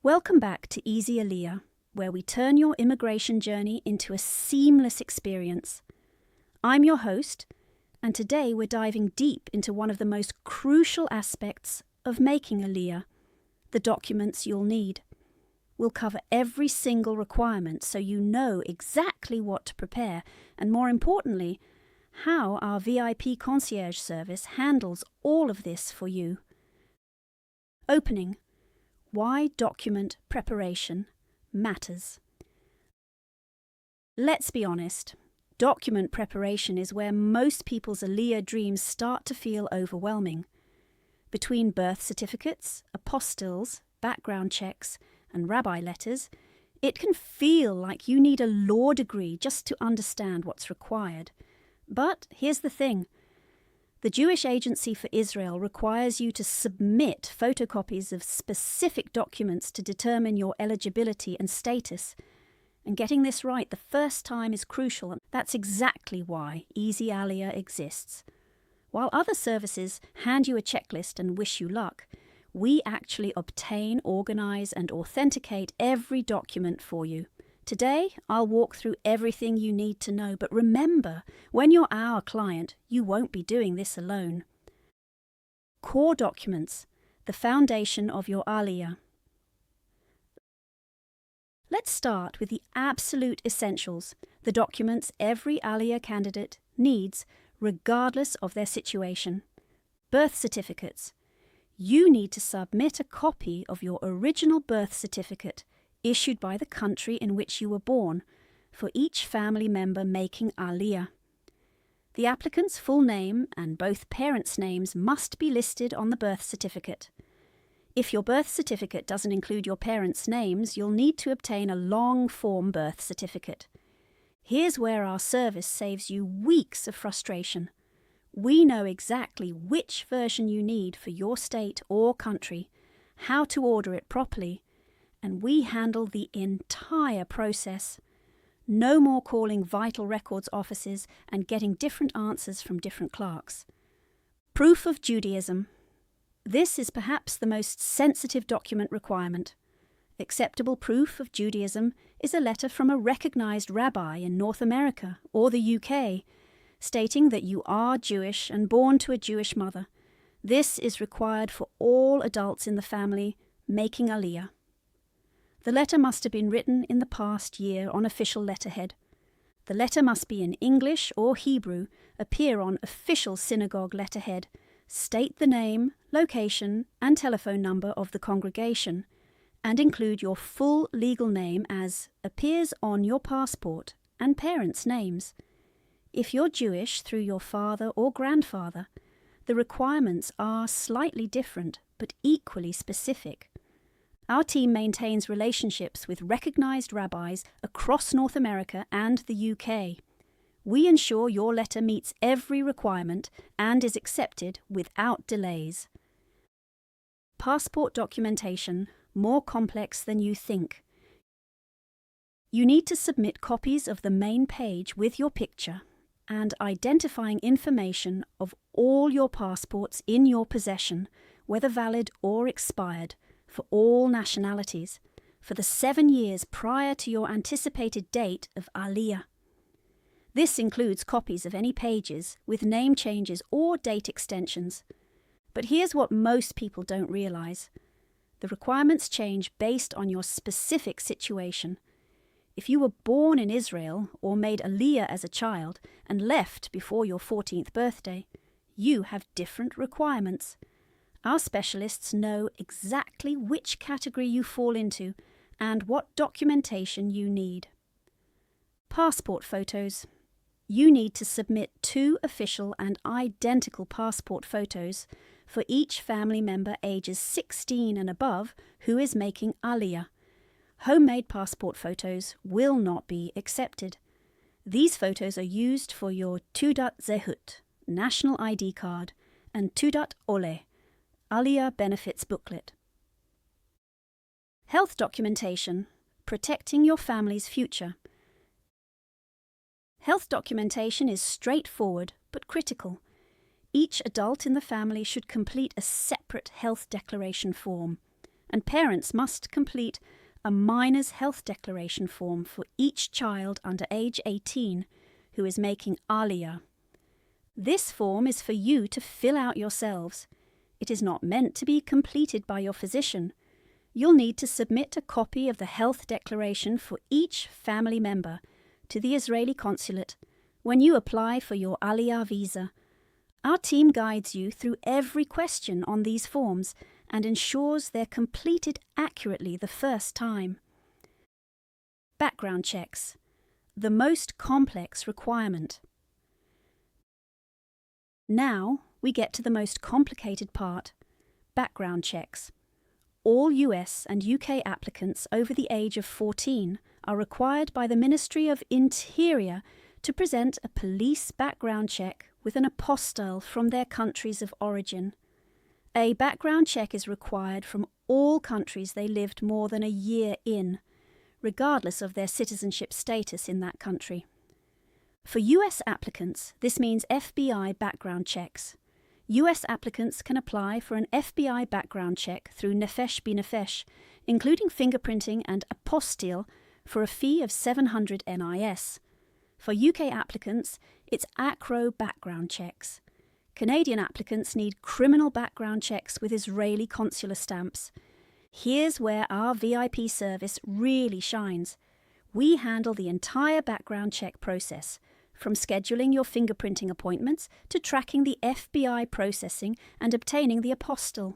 Welcome back to Easy Aliyah, where we turn your immigration journey into a seamless experience. I'm your host, and today we're diving deep into one of the most crucial aspects of making Aliyah, the documents you'll need. We'll cover every single requirement so you know exactly what to prepare, and more importantly, how our VIP concierge service handles all of this for you. Opening. Why document preparation matters. Let's be honest, document preparation is where most people's Aliyah dreams start to feel overwhelming. Between birth certificates, apostilles, background checks, and rabbi letters, it can feel like you need a law degree just to understand what's required. But here's the thing. The Jewish Agency for Israel requires you to submit photocopies of specific documents to determine your eligibility and status. And getting this right the first time is crucial, and that's exactly why Easy Aliyah exists. While other services hand you a checklist and wish you luck, we actually obtain, organize, and authenticate every document for you. Today, I'll walk through everything you need to know, but remember, when you're our client, you won't be doing this alone. Core documents, the foundation of your Aliyah. Let's start with the absolute essentials, the documents every Aliyah candidate needs, regardless of their situation. Birth certificates. You need to submit a copy of your original birth certificate, issued by the country in which you were born, for each family member making Aliyah. The applicant's full name and both parents' names must be listed on the birth certificate. If your birth certificate doesn't include your parents' names, you'll need to obtain a long-form birth certificate. Here's where our service saves you weeks of frustration. We know exactly which version you need for your state or country, how to order it properly, and we handle the entire process. No more calling vital records offices and getting different answers from different clerks. Proof of Judaism. This is perhaps the most sensitive document requirement. Acceptable proof of Judaism is a letter from a recognized rabbi in North America or the UK, stating that you are Jewish and born to a Jewish mother. This is required for all adults in the family making Aliyah. The letter must have been written in the past year on official letterhead. The letter must be in English or Hebrew, appear on official synagogue letterhead, state the name, location, and telephone number of the congregation, and include your full legal name as appears on your passport and parents' names. If you're Jewish through your father or grandfather, the requirements are slightly different but equally specific. Our team maintains relationships with recognized rabbis across North America and the UK. We ensure your letter meets every requirement and is accepted without delays. Passport documentation, more complex than you think. You need to submit copies of the main page with your picture and identifying information of all your passports in your possession, whether valid or expired, for all nationalities, for the 7 years prior to your anticipated date of Aliyah. This includes copies of any pages with name changes or date extensions. But here's what most people don't realize. The requirements change based on your specific situation. If you were born in Israel or made Aliyah as a child and left before your 14th birthday, you have different requirements. Our specialists know exactly which category you fall into and what documentation you need. Passport photos. You need to submit 2 official and identical passport photos for each family member ages 16 and above who is making Aliyah. Homemade passport photos will not be accepted. These photos are used for your Teudat Zehut, national ID card, and Teudat Ole, Aliyah benefits booklet. Health documentation, protecting your family's future. Health documentation is straightforward but critical. Each adult in the family should complete a separate health declaration form, and parents must complete a minor's health declaration form for each child under age 18 who is making Aliyah. This form is for you to fill out yourselves. It is not meant to be completed by your physician. You'll need to submit a copy of the health declaration for each family member to the Israeli consulate when you apply for your Aliyah visa. Our team guides you through every question on these forms and ensures they're completed accurately the first time. Background checks, the most complex requirement. Now we get to the most complicated part, background checks. All US and UK applicants over the age of 14 are required by the Ministry of Interior to present a police background check with an apostille from their countries of origin. A background check is required from all countries they lived more than a year in, regardless of their citizenship status in that country. For US applicants, this means FBI background checks. US applicants can apply for an FBI background check through Nefesh B'Nefesh, including fingerprinting and Apostille, for a fee of 700 NIS. For UK applicants, it's ACRO background checks. Canadian applicants need criminal background checks with Israeli consular stamps. Here's where our VIP service really shines. We handle the entire background check process, from scheduling your fingerprinting appointments to tracking the FBI processing and obtaining the apostille.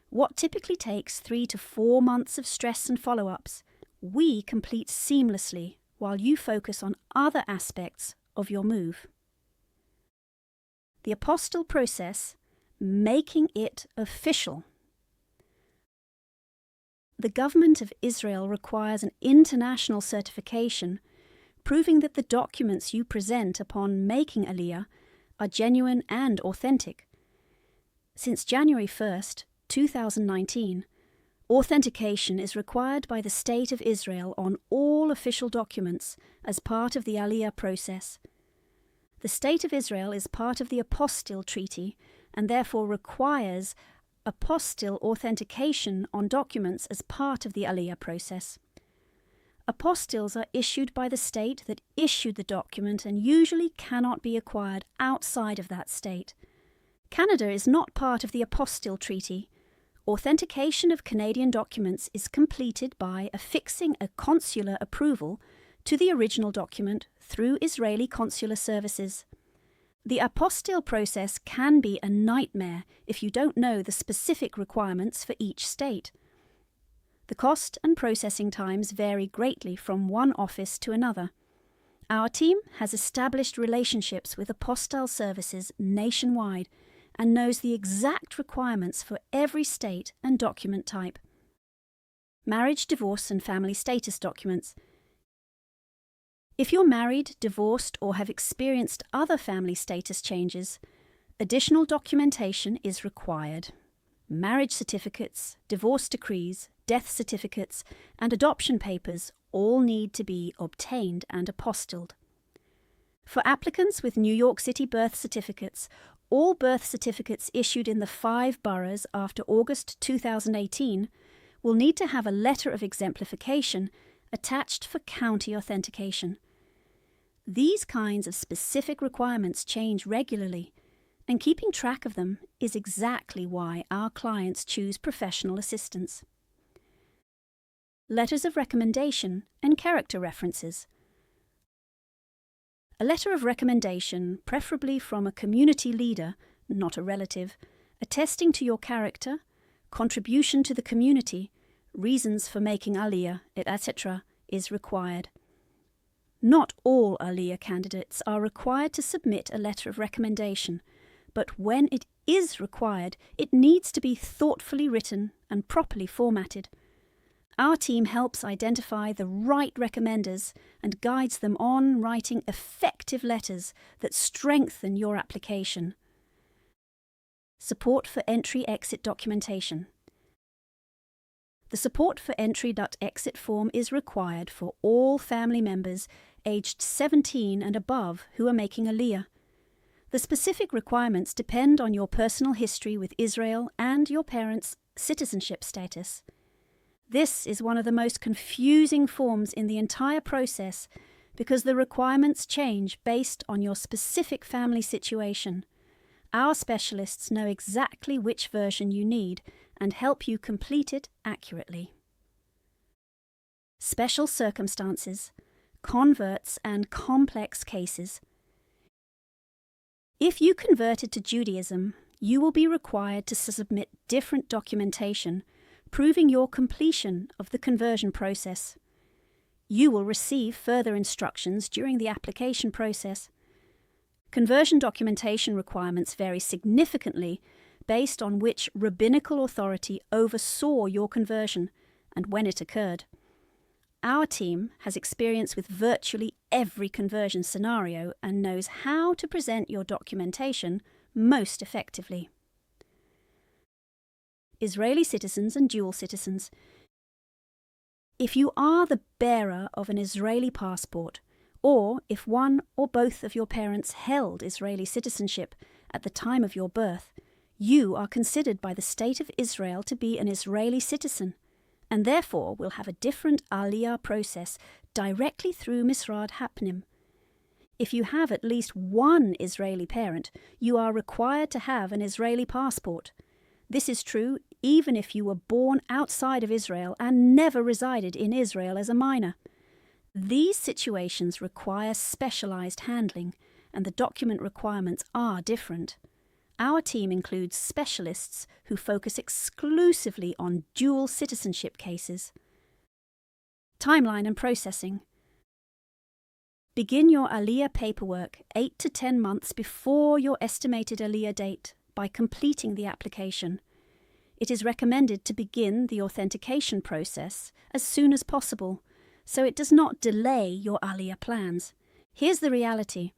What typically takes 3 to 4 months of stress and follow-ups, we complete seamlessly while you focus on other aspects of your move. The apostille process, making it official. The government of Israel requires an international certification proving that the documents you present upon making Aliyah are genuine and authentic. Since January 1st, 2019, authentication is required by the State of Israel on all official documents as part of the Aliyah process. The State of Israel is part of the Apostille Treaty and therefore requires apostille authentication on documents as part of the Aliyah process. Apostilles are issued by the state that issued the document and usually cannot be acquired outside of that state. Canada is not part of the Apostille Treaty. Authentication of Canadian documents is completed by affixing a consular approval to the original document through Israeli consular services. The apostille process can be a nightmare if you don't know the specific requirements for each state. The cost and processing times vary greatly from one office to another. Our team has established relationships with apostille services nationwide and knows the exact requirements for every state and document type. Marriage, divorce, and family status documents. If you're married, divorced, or have experienced other family status changes, additional documentation is required. Marriage certificates, divorce decrees, death certificates, and adoption papers all need to be obtained and apostilled. For applicants with New York City birth certificates, all birth certificates issued in the 5 boroughs after August 2018 will need to have a letter of exemplification attached for county authentication. These kinds of specific requirements change regularly, and keeping track of them is exactly why our clients choose professional assistance. Letters of recommendation and character references. A letter of recommendation, preferably from a community leader, not a relative, attesting to your character, contribution to the community, reasons for making Aliyah, etc., is required. Not all Aliyah candidates are required to submit a letter of recommendation, but when it is required, it needs to be thoughtfully written and properly formatted. Our team helps identify the right recommenders and guides them on writing effective letters that strengthen your application. Support for entry-exit documentation. The Support for Entry.exit form is required for all family members aged 17 and above who are making Aliyah. The specific requirements depend on your personal history with Israel and your parents' citizenship status. This is one of the most confusing forms in the entire process because the requirements change based on your specific family situation. Our specialists know exactly which version you need and help you complete it accurately. Special circumstances, converts and complex cases. If you converted to Judaism, you will be required to submit different documentation proving your completion of the conversion process. You will receive further instructions during the application process. Conversion documentation requirements vary significantly based on which rabbinical authority oversaw your conversion and when it occurred. Our team has experience with virtually every conversion scenario and knows how to present your documentation most effectively. Israeli citizens and dual citizens. If you are the bearer of an Israeli passport, or if one or both of your parents held Israeli citizenship at the time of your birth, you are considered by the State of Israel to be an Israeli citizen, and therefore will have a different Aliyah process directly through Misrad Hapnim. If you have at least one Israeli parent, you are required to have an Israeli passport. This is true even if you were born outside of Israel and never resided in Israel as a minor. These situations require specialized handling, and the document requirements are different. Our team includes specialists who focus exclusively on dual citizenship cases. Timeline and processing. Begin your Aliyah paperwork 8 to 10 months before your estimated Aliyah date by completing the application. It is recommended to begin the authentication process as soon as possible, so it does not delay your Aliyah plans. Here's the reality.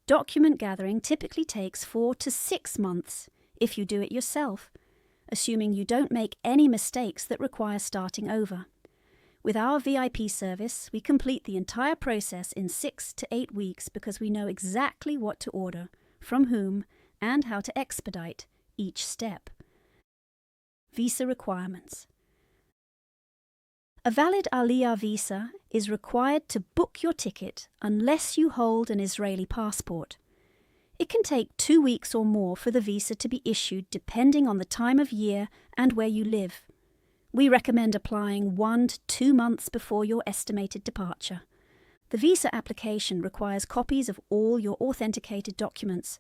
Document gathering typically takes 4 to 6 months if you do it yourself, assuming you don't make any mistakes that require starting over. With our VIP service, we complete the entire process in 6 to 8 weeks because we know exactly what to order, from whom, and how to expedite each step. Visa requirements. A valid Aliyah visa is required to book your ticket unless you hold an Israeli passport. It can take 2 weeks or more for the visa to be issued depending on the time of year and where you live. We recommend applying 1 to 2 months before your estimated departure. The visa application requires copies of all your authenticated documents,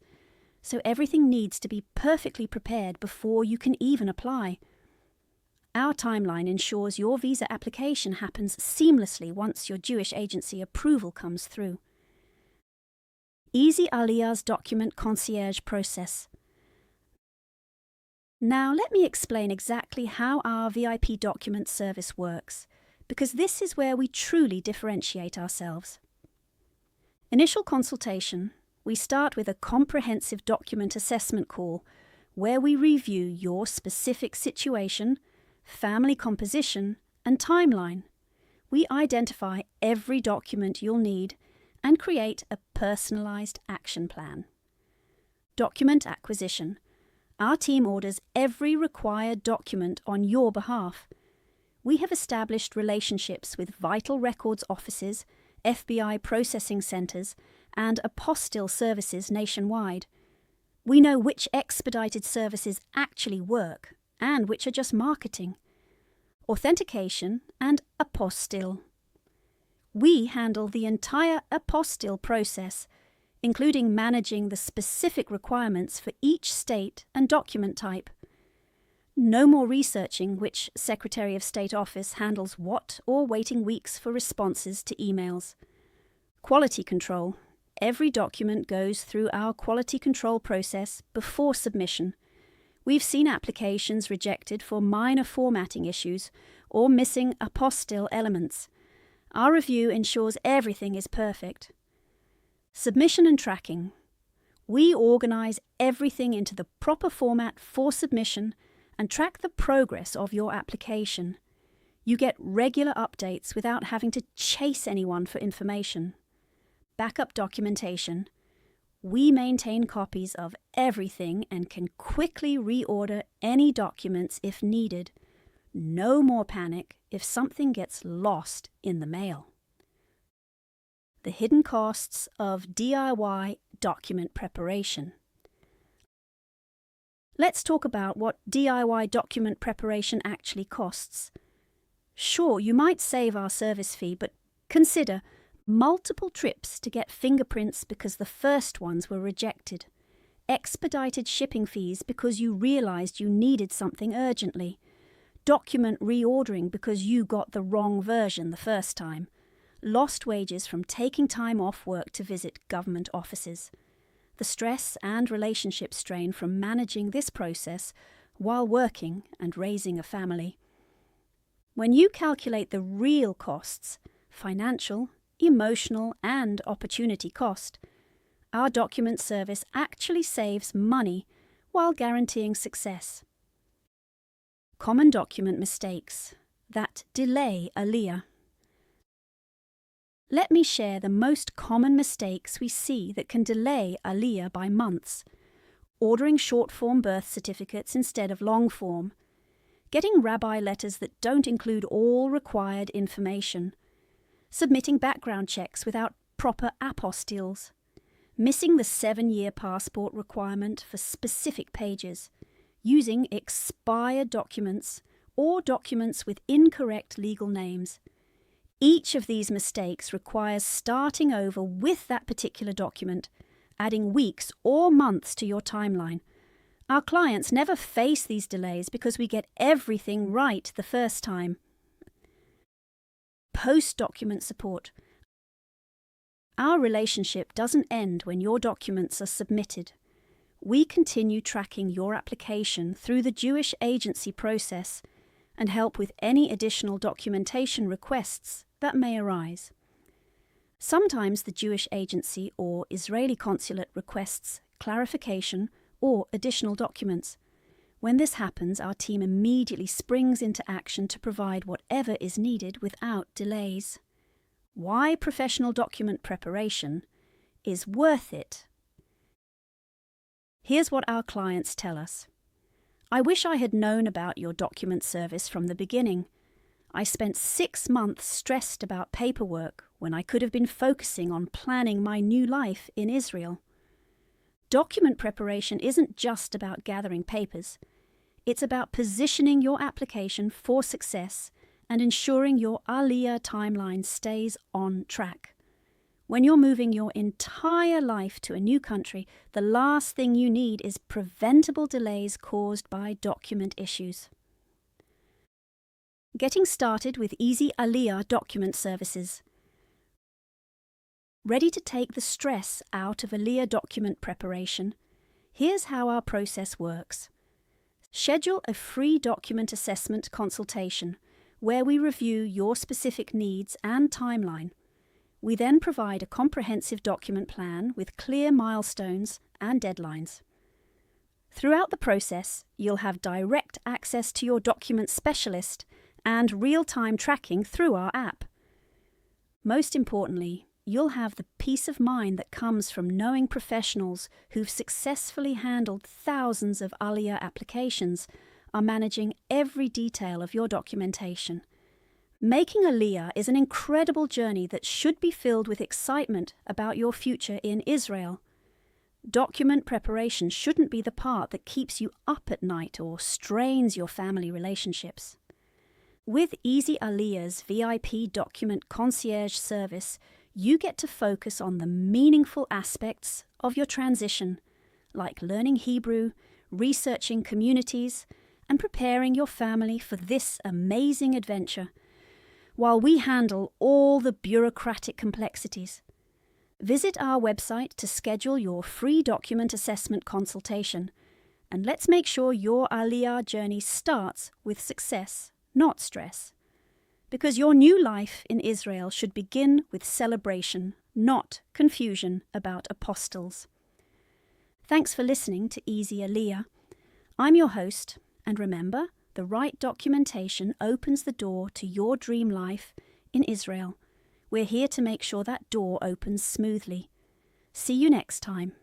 so everything needs to be perfectly prepared before you can even apply. Our timeline ensures your visa application happens seamlessly once your Jewish agency approval comes through. Easy Aliyah's document concierge process. Now let me explain exactly how our VIP document service works, because this is where we truly differentiate ourselves. Initial consultation. We start with a comprehensive document assessment call where we review your specific situation, family composition, and timeline. We identify every document you'll need and create a personalized action plan. Document acquisition. Our team orders every required document on your behalf. We have established relationships with vital records offices, FBI processing centers, and Apostille services nationwide. We know which expedited services actually work and which are just marketing. Authentication and Apostille. We handle the entire Apostille process, including managing the specific requirements for each state and document type. No more researching which Secretary of State office handles what or waiting weeks for responses to emails. Quality control. Every document goes through our quality control process before submission. We've seen applications rejected for minor formatting issues or missing apostille elements. Our review ensures everything is perfect. Submission and tracking. We organize everything into the proper format for submission and track the progress of your application. You get regular updates without having to chase anyone for information. Backup documentation. We maintain copies of everything and can quickly reorder any documents if needed. No more panic if something gets lost in the mail. The hidden costs of DIY document preparation. Let's talk about what DIY document preparation actually costs. Sure, you might save our service fee, but consider multiple trips to get fingerprints because the first ones were rejected, expedited shipping fees because you realized you needed something urgently, document reordering because you got the wrong version the first time, lost wages from taking time off work to visit government offices, the stress and relationship strain from managing this process while working and raising a family. When you calculate the real costs, financial, emotional, and opportunity cost, our document service actually saves money while guaranteeing success. Common document mistakes that delay Aliyah. Let me share the most common mistakes we see that can delay Aliyah by months. Ordering short-form birth certificates instead of long-form. Getting Rabbi letters that don't include all required information. Submitting background checks without proper apostilles. Missing the 7-year passport requirement for specific pages. Using expired documents or documents with incorrect legal names. Each of these mistakes requires starting over with that particular document, adding weeks or months to your timeline. Our clients never face these delays because we get everything right the first time. Post-document support. Our relationship doesn't end when your documents are submitted. We continue tracking your application through the Jewish agency process and help with any additional documentation requests that may arise. Sometimes the Jewish agency or Israeli consulate requests clarification or additional documents. When this happens, our team immediately springs into action to provide whatever is needed without delays. Why professional document preparation is worth it. Here's what our clients tell us. I wish I had known about your document service from the beginning. I spent 6 months stressed about paperwork when I could have been focusing on planning my new life in Israel. Document preparation isn't just about gathering papers. It's about positioning your application for success and ensuring your Aliyah timeline stays on track. When you're moving your entire life to a new country, the last thing you need is preventable delays caused by document issues. Getting started with easy Aliyah document services. Ready to take the stress out of Aliyah document preparation? Here's how our process works. Schedule a free document assessment consultation where we review your specific needs and timeline. We then provide a comprehensive document plan with clear milestones and deadlines. Throughout the process, you'll have direct access to your document specialist and real-time tracking through our app. Most importantly, you'll have the peace of mind that comes from knowing professionals who've successfully handled thousands of Aliyah applications are managing every detail of your documentation. Making Aliyah is an incredible journey that should be filled with excitement about your future in Israel. Document preparation shouldn't be the part that keeps you up at night or strains your family relationships. With Easy Aliyah's VIP document concierge service, you get to focus on the meaningful aspects of your transition, like learning Hebrew, researching communities, and preparing your family for this amazing adventure, while we handle all the bureaucratic complexities. Visit our website to schedule your free document assessment consultation, and let's make sure your Aliyah journey starts with success, not stress. Because your new life in Israel should begin with celebration, not confusion about apostilles. Thanks for listening to Easy Aliyah. I'm your host, and remember, the right documentation opens the door to your dream life in Israel. We're here to make sure that door opens smoothly. See you next time.